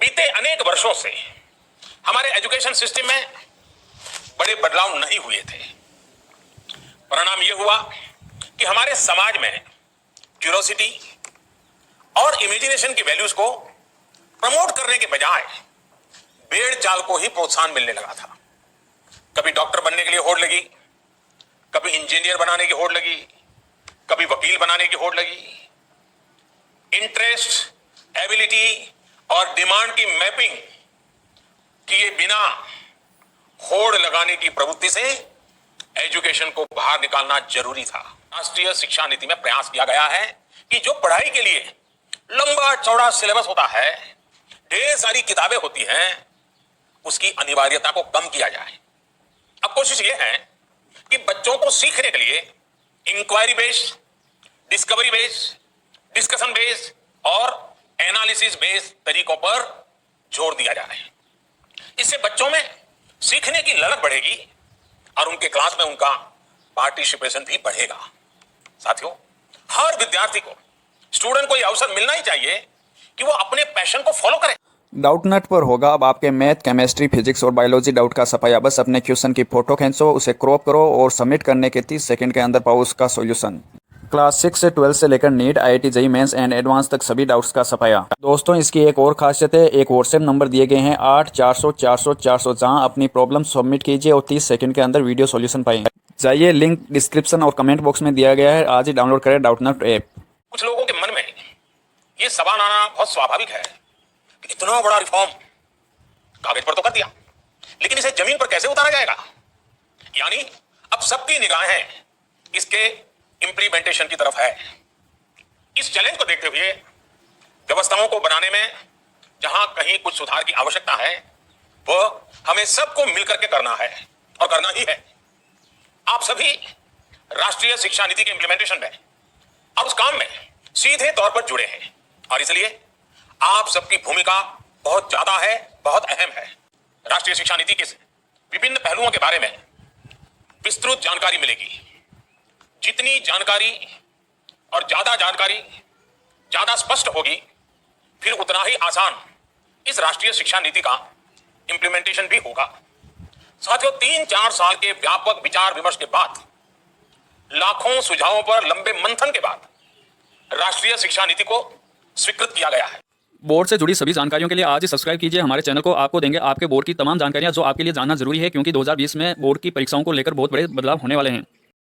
बीते अनेक वर्षों से हमारे एजुकेशन सिस्टम में बड़े बदलाव नहीं हुए थे। परिणाम यह हुआ कि हमारे समाज में क्यूरोसिटी और इमेजिनेशन की वैल्यूज को प्रमोट करने के बजाय भेड़ चाल को ही प्रोत्साहन मिलने लगा था। कभी डॉक्टर बनने के लिए होड़ लगी, कभी इंजीनियर बनाने की होड़ लगी, कभी वकील बनाने की होड़ लगी। इंटरेस्ट, एबिलिटी और डिमांड की मैपिंग किए बिना होड़ लगाने की प्रवृत्ति से एजुकेशन को बाहर निकालना जरूरी था। राष्ट्रीय शिक्षा नीति में प्रयास किया गया है कि जो पढ़ाई के लिए लंबा चौड़ा सिलेबस होता है, ढेर सारी किताबें होती हैं, उसकी अनिवार्यता को कम किया जाए। अब कोशिश यह है कि बच्चों को सीखने के लिए inquiry based, discovery based, discussion based और एनालिसिस बेस्ड तरीकों पर जोर दिया जाए। इससे बच्चों में सीखने की ललक बढ़ेगी और उनके क्लास में उनका पार्टिसिपेशन भी बढ़ेगा। साथियों, हर विद्यार्थी को, स्टूडेंट को यह अवसर मिलना ही चाहिए कि वो अपने पैशन को फॉलो करे। डाउटनट पर होगा अब आपके मैथ, केमिस्ट्री, फिजिक्स और बायोलॉजी डाउट का सफाया। बस अपने क्वेश्चन की फोटो खींचो, उसे क्रॉप करो और सबमिट करने के 30 सेकंड के अंदर पाओ उसका सॉल्यूशन। क्लास 6 से 12 से लेकर NEET, IIT, JEE mains and advance तक सभी डाउट्स का सफाया। दोस्तों, इसकी एक और खासियत है, एक व्हाट्सएप नंबर दिए गए हैं 8400 जहां अपनी प्रॉब्लम सबमिट कीजिए और 30 सेकंड के अंदर वीडियो सॉल्यूशन पाएंगे। जाइए, लिंक डिस्क्रिप्शन और कमेंट बॉक्स में दिया गया है। आज ही डाउनलोड करें डाउटनट ऐप। कुछ लोगों के मन में ये सवाल आना बहुत स्वाभाविक है कि इतना बड़ा रिफॉर्म कागज पर तो कर दिया, लेकिन इसे जमीन पर कैसे उतारा जाएगा। यानी अब सबकी निगाहें इसके इंप्लीमेंटेशन की तरफ है। इस चैलेंज को देखते हुए व्यवस्थाओं को बनाने में जहां कहीं कुछ सुधार की आवश्यकता है, वह हमें सबको मिलकर के करना है और करना ही है। आप सभी राष्ट्रीय शिक्षा नीति के इंप्लीमेंटेशन में और उस काम में सीधे तौर पर जुड़े हैं और इसलिए आप सबकी भूमिका बहुत ज्यादा है, बहुत अहम है। राष्ट्रीय शिक्षा नीति के विभिन्न पहलुओं के बारे में विस्तृत जानकारी मिलेगी। जितनी जानकारी और ज्यादा जानकारी ज्यादा स्पष्ट होगी, फिर उतना ही आसान इस राष्ट्रीय शिक्षा नीति का इंप्लीमेंटेशन भी होगा। साथियों, 3-4 साल के व्यापक विचार विमर्श के बाद, लाखों सुझावों पर लंबे मंथन के बाद राष्ट्रीय शिक्षा नीति को स्वीकृत किया गया है। बोर्ड से जुड़ी सभी जानकारियों के लिए आज ही सब्सक्राइब कीजिए हमारे चैनल को। आपको देंगे आपके बोर्ड की तमाम जानकारियां जो आपके लिए जानना जरूरी है, क्योंकि 2020 में बोर्ड की परीक्षाओं को लेकर बहुत बड़े बदलाव होने वाले हैं।